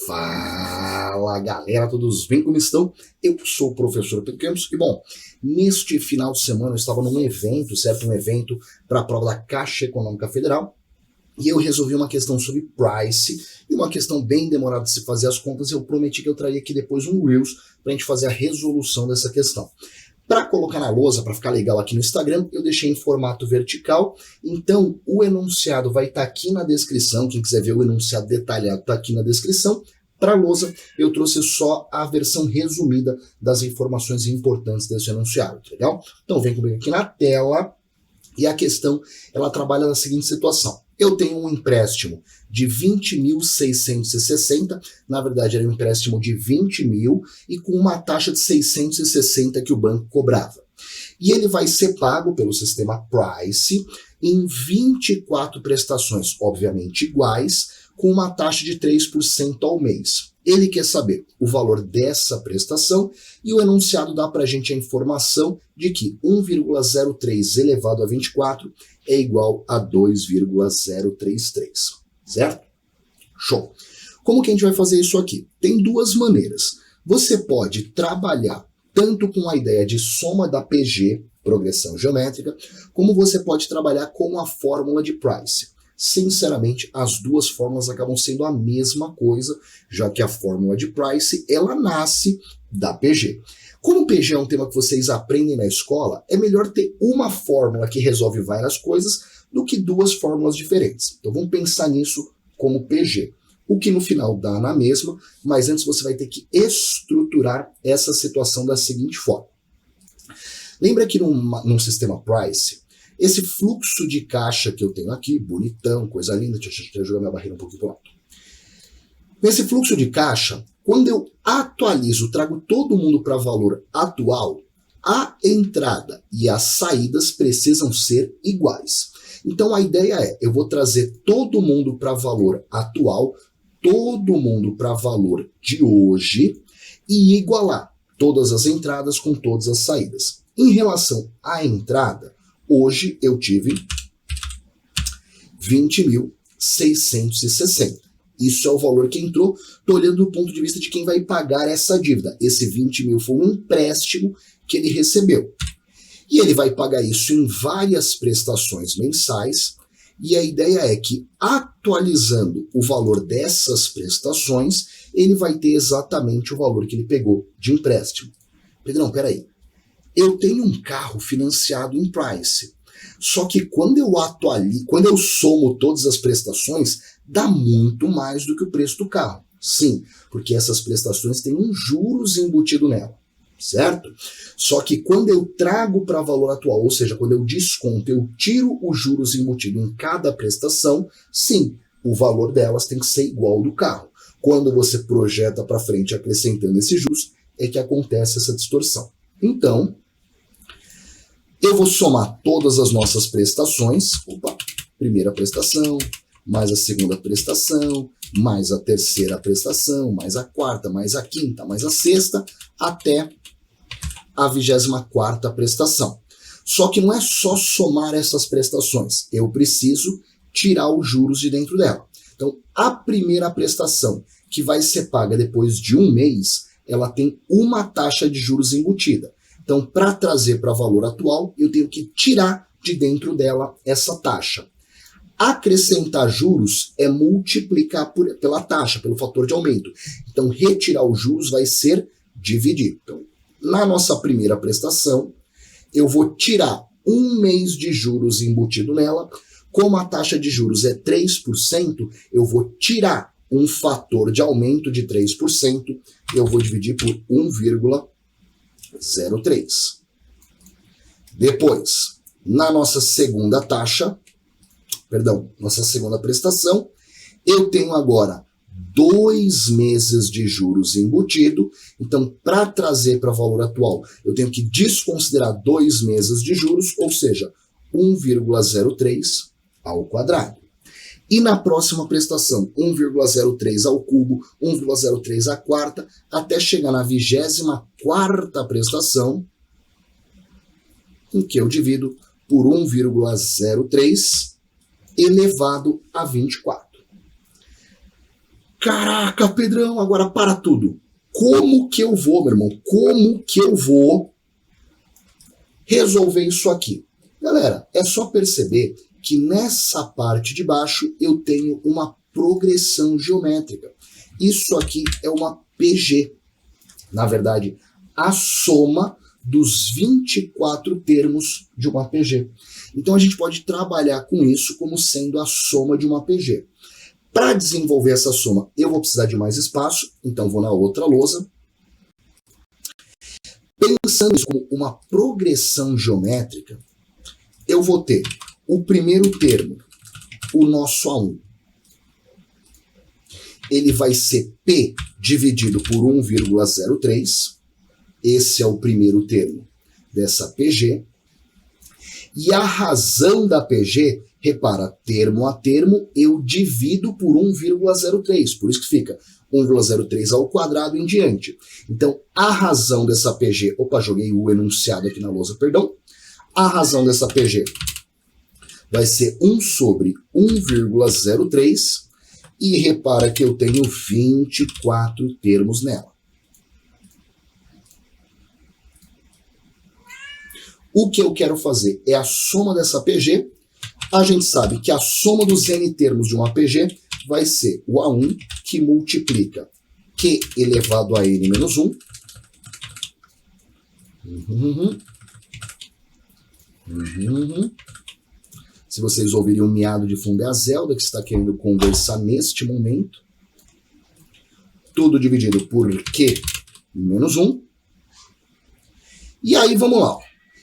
Fala galera, todos bem? Como estão? Eu sou o professor Pedro Campos e bom, neste final de semana eu estava num evento, certo? Um evento para a prova da Caixa Econômica Federal e eu resolvi uma questão sobre price e uma questão bem demorada de se fazer as contas. Eu prometi que eu traria aqui depois um Reels para a gente fazer a resolução dessa questão. Para colocar na lousa, para ficar legal aqui no Instagram, eu deixei em formato vertical, então o enunciado vai estar aqui na descrição, quem quiser ver o enunciado detalhado está aqui na descrição. Para a lousa, eu trouxe só a versão resumida das informações importantes desse enunciado, legal? Então vem comigo aqui na tela, e a questão, ela trabalha na seguinte situação. Eu tenho um empréstimo de 20.660, na verdade era um empréstimo de 20 mil e com uma taxa de 660 que o banco cobrava. E ele vai ser pago pelo sistema Price em 24 prestações, obviamente iguais, com uma taxa de 3% ao mês. Ele quer saber o valor dessa prestação e o enunciado dá para a gente a informação de que 1,03 elevado a 24 é igual a 2,033, certo? Show! Como que a gente vai fazer isso aqui? Tem duas maneiras. Você pode trabalhar tanto com a ideia de soma da PG, progressão geométrica, como você pode trabalhar com a fórmula de Price. Sinceramente, as duas fórmulas acabam sendo a mesma coisa, já que a fórmula de Price, ela nasce da PG. Como o PG é um tema que vocês aprendem na escola, é melhor ter uma fórmula que resolve várias coisas do que duas fórmulas diferentes. Então vamos pensar nisso como PG. O que no final dá na mesma, mas antes você vai ter que estruturar essa situação da seguinte forma. Lembra que num sistema Price, esse fluxo de caixa que eu tenho aqui, bonitão, coisa linda, deixa eu jogar minha barreira um pouquinho para o lado. Nesse fluxo de caixa, quando eu atualizo, trago todo mundo para valor atual, a entrada e as saídas precisam ser iguais. Então a ideia é, eu vou trazer todo mundo para valor atual, todo mundo para valor de hoje e igualar todas as entradas com todas as saídas. Em relação à entrada, hoje eu tive 20.660. Isso é o valor que entrou. Estou olhando do ponto de vista de quem vai pagar essa dívida. Esse 20 mil foi um empréstimo que ele recebeu. E ele vai pagar isso em várias prestações mensais. E a ideia é que, atualizando o valor dessas prestações, ele vai ter exatamente o valor que ele pegou de empréstimo. Pedrão, peraí. Eu tenho um carro financiado em Price, só que quando eu somo todas as prestações, dá muito mais do que o preço do carro. Sim, porque essas prestações têm um juros embutido nela, certo? Só que quando eu trago para valor atual, ou seja, quando eu desconto, eu tiro o juros embutido em cada prestação, sim, o valor delas tem que ser igual ao do carro. Quando você projeta para frente acrescentando esses juros, é que acontece essa distorção. Então, eu vou somar todas as nossas prestações, primeira prestação, mais a segunda prestação, mais a terceira prestação, mais a quarta, mais a quinta, mais a sexta, até a 24ª prestação. Só que não é só somar essas prestações, eu preciso tirar os juros de dentro dela. Então, a primeira prestação, que vai ser paga depois de um mês, ela tem uma taxa de juros embutida. Então, para trazer para valor atual, eu tenho que tirar de dentro dela essa taxa. Acrescentar juros é multiplicar pela taxa, pelo fator de aumento. Então, retirar os juros vai ser dividir. Então, na nossa primeira prestação, eu vou tirar um mês de juros embutido nela. Como a taxa de juros é 3%, eu vou tirar um fator de aumento de 3%, eu vou dividir por 1,03. Depois, na nossa segunda nossa segunda prestação, eu tenho agora 2 meses de juros embutido. Então, para trazer para valor atual, eu tenho que desconsiderar 2 meses de juros, ou seja, 1,03 ao quadrado. E na próxima prestação, 1,03 ao cubo, 1,03 à quarta, até chegar na 24ª prestação, em que eu divido por 1,03 elevado a 24. Caraca, Pedrão, agora para tudo. Como que eu vou, meu irmão? Como que eu vou resolver isso aqui? Galera, é só perceber que nessa parte de baixo eu tenho uma progressão geométrica. Isso aqui é uma PG. Na verdade, a soma dos 24 termos de uma PG. Então a gente pode trabalhar com isso como sendo a soma de uma PG. Para desenvolver essa soma, eu vou precisar de mais espaço, então vou na outra lousa. Pensando isso como uma progressão geométrica, eu vou ter o primeiro termo, o nosso A1. Ele vai ser P dividido por 1,03. Esse é o primeiro termo dessa PG. E a razão da PG, repara, termo a termo, eu divido por 1,03. Por isso que fica 1,03 ao quadrado em diante. Então, a razão dessa PG... Opa, joguei o enunciado aqui na lousa, perdão. A razão dessa PG vai ser 1 sobre 1,03. E repara que eu tenho 24 termos nela. O que eu quero fazer é a soma dessa PG. A gente sabe que a soma dos n termos de uma PG vai ser o A1, que multiplica Q elevado a n menos 1. Se vocês ouvirem um miado de fundo, é a Zelda que está querendo conversar neste momento. Tudo dividido por Q menos 1. E aí, vamos lá.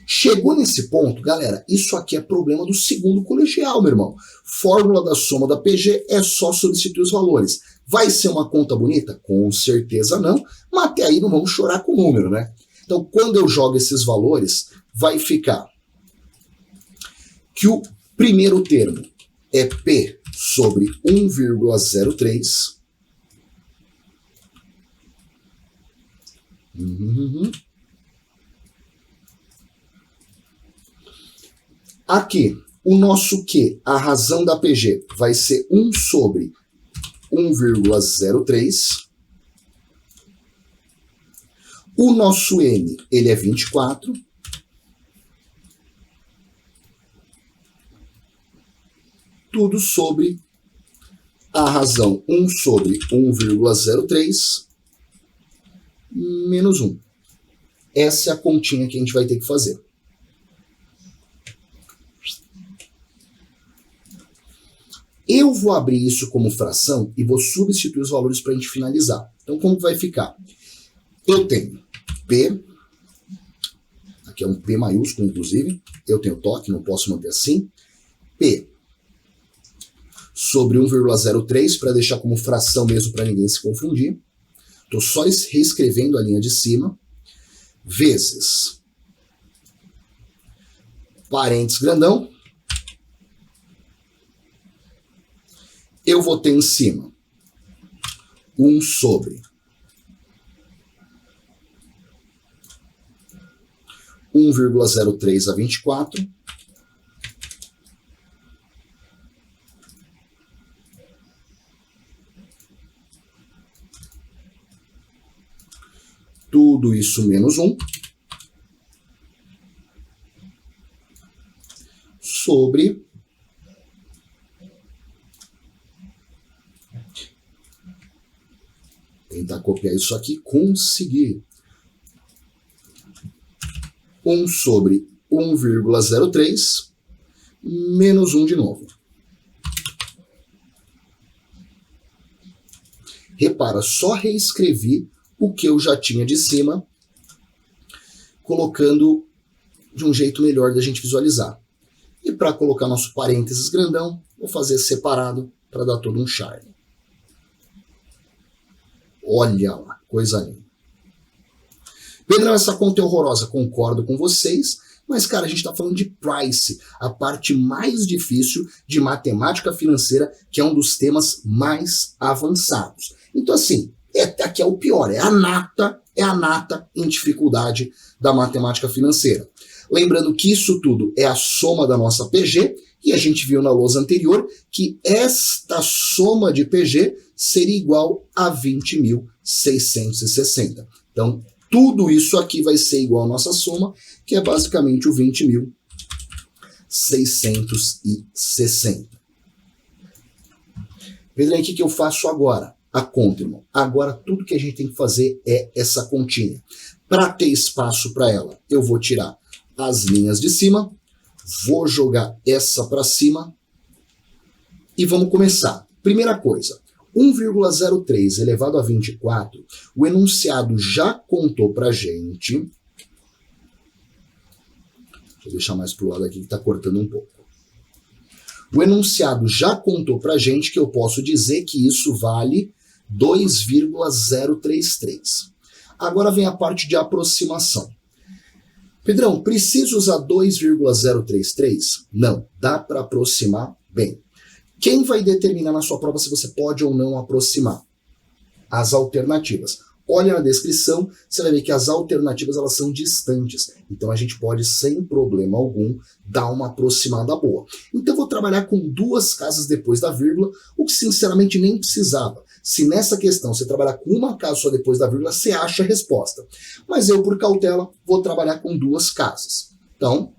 Chegou nesse ponto, galera, isso aqui é problema do segundo colegial, meu irmão. Fórmula da soma da PG é só substituir os valores. Vai ser uma conta bonita? Com certeza não, mas até aí não vamos chorar com o número, né? Então, quando eu jogo esses valores, vai ficar que o primeiro termo é P sobre 1,03. Aqui, o nosso Q, a razão da PG, vai ser 1 sobre 1,03. O nosso N, ele é 24. Tudo sobre a razão 1 sobre 1,03 menos 1. Essa é a continha que a gente vai ter que fazer. Eu vou abrir isso como fração e vou substituir os valores para a gente finalizar. Então, como vai ficar? Eu tenho P, aqui é um P maiúsculo, inclusive, eu tenho toque, não posso manter assim, P sobre 1,03, para deixar como fração mesmo, para ninguém se confundir. Estou só reescrevendo a linha de cima, vezes parênteses grandão, eu vou ter em cima 1 sobre 1,03 a 24. Tudo isso menos 1. Sobre tentar copiar isso aqui, conseguir. 1 sobre 1,03 menos 1 de novo. Repara, só reescrevi o que eu já tinha de cima, colocando de um jeito melhor da gente visualizar. E para colocar nosso parênteses grandão, vou fazer separado para dar todo um charme. Olha lá, coisa linda. Pedrão, essa conta é horrorosa. Concordo com vocês, mas, cara, a gente está falando de price, a parte mais difícil de matemática financeira, que é um dos temas mais avançados. Então, assim, aqui é o pior, é a nata em dificuldade da matemática financeira. Lembrando que isso tudo é a soma da nossa PG, E a gente viu na lousa anterior que esta soma de PG seria igual a 20.660. Então, tudo isso aqui vai ser igual à nossa soma, que é basicamente o 20.660. Pedro, o que eu faço agora? A conta, irmão. Agora, tudo que a gente tem que fazer é essa continha. Para ter espaço para ela, eu vou tirar as linhas de cima, vou jogar essa para cima e vamos começar. Primeira coisa, 1,03 elevado a 24, o enunciado já contou para a gente. Deixa eu deixar mais para o lado aqui que está cortando um pouco. O enunciado já contou para a gente que eu posso dizer que isso vale 2,033. Agora vem a parte de aproximação. Pedrão, preciso usar 2,033? Não, dá para aproximar bem. Quem vai determinar na sua prova se você pode ou não aproximar? As alternativas. Olha na descrição, você vai ver que as alternativas elas são distantes. Então a gente pode, sem problema algum, dar uma aproximada boa. Então eu vou trabalhar com duas casas depois da vírgula, o que sinceramente nem precisava. Se nessa questão você trabalhar com uma casa só depois da vírgula, você acha a resposta. Mas eu, por cautela, vou trabalhar com duas casas. Então,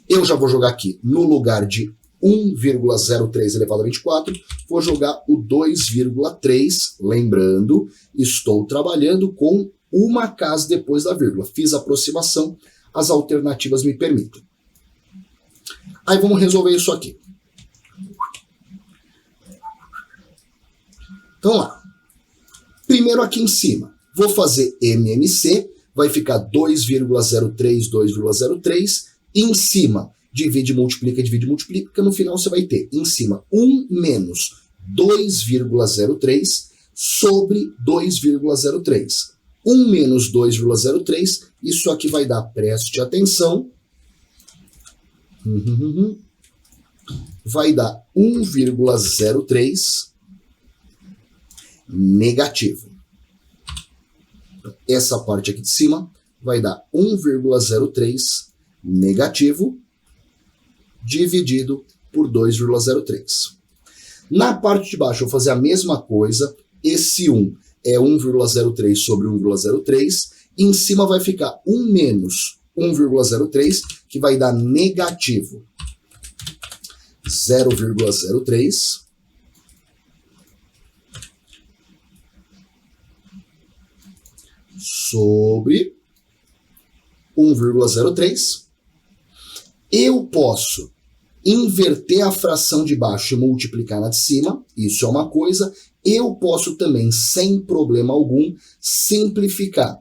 eu já vou jogar aqui no lugar de 1,03 elevado a 24, vou jogar o 2,3, lembrando, estou trabalhando com uma casa depois da vírgula. Fiz a aproximação, as alternativas me permitem. Aí vamos resolver isso aqui. Então lá. Primeiro aqui em cima, vou fazer MMC, vai ficar 2,03, 2,03, em cima divide, multiplica, no final você vai ter em cima 1 menos 2,03 sobre 2,03. 1 menos 2,03, isso aqui vai dar, preste atenção, vai dar 1,03 negativo. Essa parte aqui de cima vai dar 1,03 negativo dividido por 2,03. Na parte de baixo eu vou fazer a mesma coisa, esse 1 é 1,03 sobre 1,03, em cima vai ficar 1 menos 1,03, que vai dar negativo 0,03, sobre 1,03. Eu posso inverter a fração de baixo e multiplicar na de cima, isso é uma coisa. Eu posso também, sem problema algum, simplificar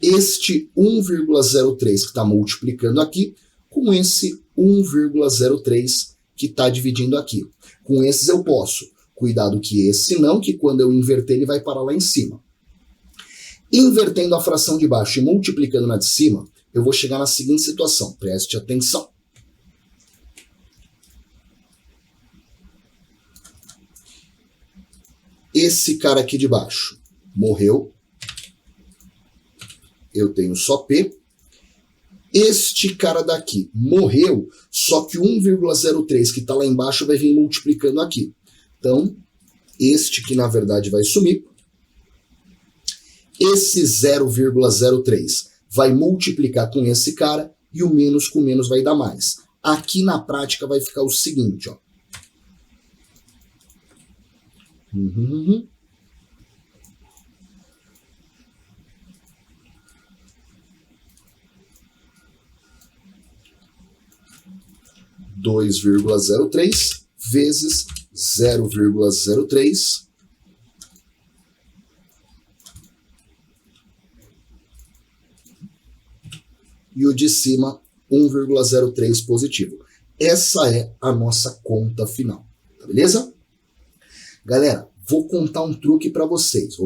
este 1,03 que está multiplicando aqui com esse 1,03 que está dividindo aqui. Com esses eu posso. Cuidado que esse não, que quando eu inverter ele vai parar lá em cima. Invertendo a fração de baixo e multiplicando na de cima, eu vou chegar na seguinte situação, preste atenção. Esse cara aqui de baixo morreu, eu tenho só P. Este cara daqui morreu, só que 1,03 que está lá embaixo vai vir multiplicando aqui. Então, este que na verdade vai sumir. Esse 0,03 vai multiplicar com esse cara e o menos com menos vai dar mais. Aqui na prática vai ficar o seguinte, ó. Uhum. 2,03 vezes 0,03 e o de cima 1,03 positivo. Essa é a nossa conta final, tá beleza? Galera, vou contar um truque para vocês,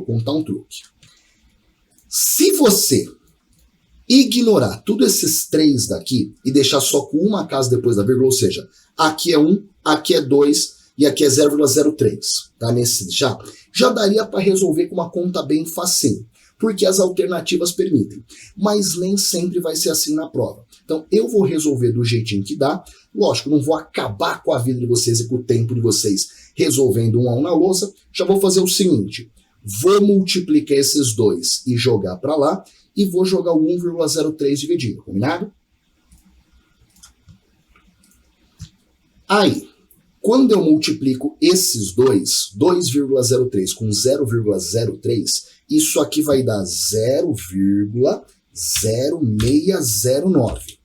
Se você ignorar todos esses três daqui e deixar só com uma casa depois da vírgula, ou seja, aqui é 1, aqui é 2 e aqui é 0,03, tá? Já daria para resolver com uma conta bem facinho. porque as alternativas permitem. Mas nem sempre vai ser assim na prova. Então eu vou resolver do jeitinho que dá. Lógico, não vou acabar com a vida de vocês e com o tempo de vocês resolvendo um a um na lousa. Já vou fazer o seguinte, vou multiplicar esses dois e jogar para lá, e vou jogar o 1,03 dividindo, combinado? Aí, quando eu multiplico esses dois, 2,03 com 0,03, isso aqui vai dar 0,0609.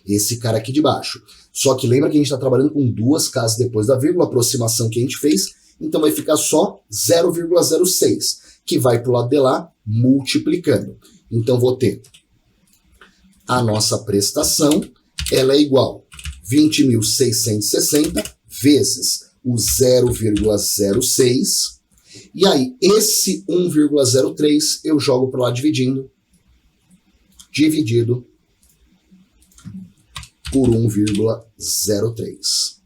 Esse cara aqui de baixo. Só que lembra que a gente está trabalhando com duas casas depois da vírgula, a aproximação que a gente fez, então vai ficar só 0,06, que vai para o lado de lá multiplicando. Então vou ter a nossa prestação, ela é igual 20.660 vezes o 0,06, e aí esse 1,03 eu jogo para lá dividido por 1,03.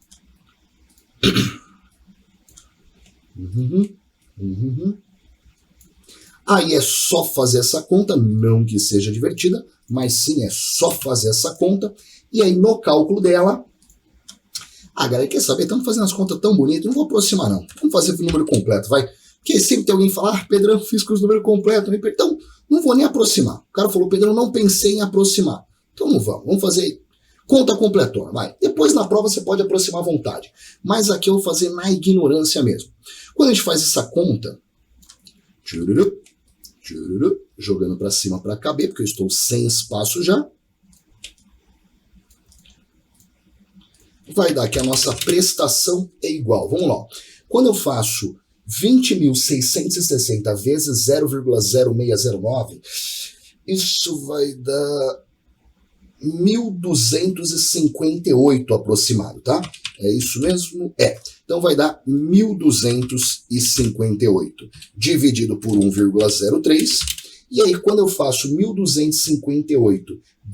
Aí é só fazer essa conta, não que seja divertida, mas sim é só fazer essa conta, e aí no cálculo dela, a galera quer saber, estamos fazendo as contas tão bonitas, não vou aproximar não, vamos fazer o número completo, vai, porque sempre tem alguém que fala, Pedrão, fiz com os números completos, então não vou nem aproximar. O cara falou, Pedrão, não pensei em aproximar, então não vamos fazer conta completona, vai. Depois na prova você pode aproximar à vontade, mas aqui eu vou fazer na ignorância mesmo. Quando a gente faz essa conta, jogando para cima para caber, porque eu estou sem espaço já, vai dar que a nossa prestação é igual. Vamos lá. Quando eu faço 20.660 vezes 0,0609, isso vai dar 1.258 aproximado, tá? É isso mesmo? É. Então vai dar 1.258 dividido por 1,03. E aí, quando eu faço 1.258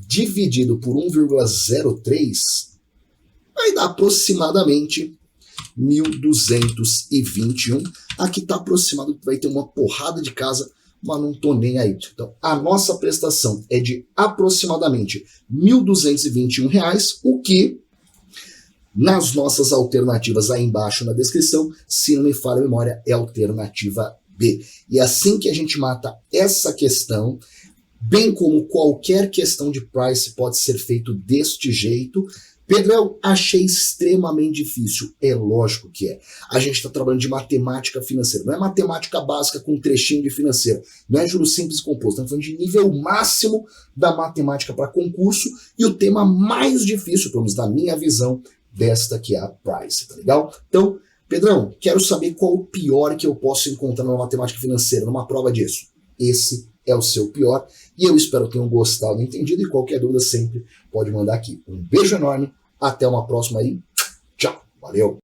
dividido por 1,03, vai dar aproximadamente 1.221. Aqui está aproximado, vai ter uma porrada de casa, mas não estou nem aí. Então, a nossa prestação é de aproximadamente R$ 1.221, o que, nas nossas alternativas aí embaixo na descrição, se não me falha a memória, é a alternativa B. E assim que a gente mata essa questão, bem como qualquer questão de price pode ser feito deste jeito, Pedrão, achei extremamente difícil. É lógico que é. A gente está trabalhando de matemática financeira. Não é matemática básica com trechinho de financeira. Não é juros simples e composto. Estamos falando de nível máximo da matemática para concurso e o tema mais difícil, pelo menos na minha visão, desta que é a price, tá legal? Então, Pedrão, quero saber qual o pior que eu posso encontrar na matemática financeira, numa prova disso. Esse é o seu pior. E eu espero que tenham gostado, entendido. E qualquer dúvida sempre pode mandar aqui. Um beijo enorme. Até uma próxima aí. Tchau. Valeu.